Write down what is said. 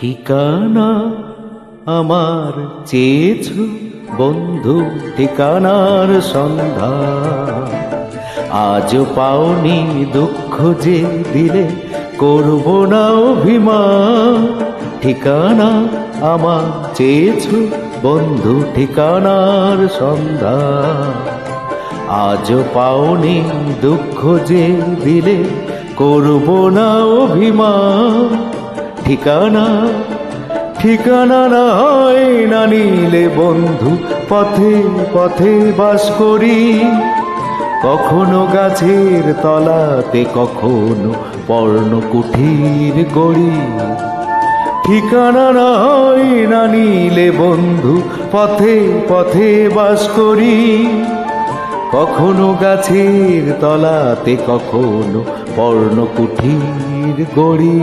ঠিকানা আমার চেয়েছো বন্ধু, ঠিকানার সন্ধান আজও পাওনি। দুঃখ যে দিলে করব না অভিমান। ঠিকানা আমার চেয়েছো বন্ধু, ঠিকানার সন্ধান আজও পাওনি। দুঃখ যে দিলে করব না অভিমান। ঠিকানা ঠিকানা না হয় না নিলে বন্ধু, পথে পথে বাস করি। কখনো গাছের তলাতে, কখনো পর্ণকুঠির গড়ি। ঠিকানা না হয় না নিলে বন্ধু, পথে পথে বাস করি। কখনো গাছের তলাতে, কখনো পর্ণকুঠির গড়ি।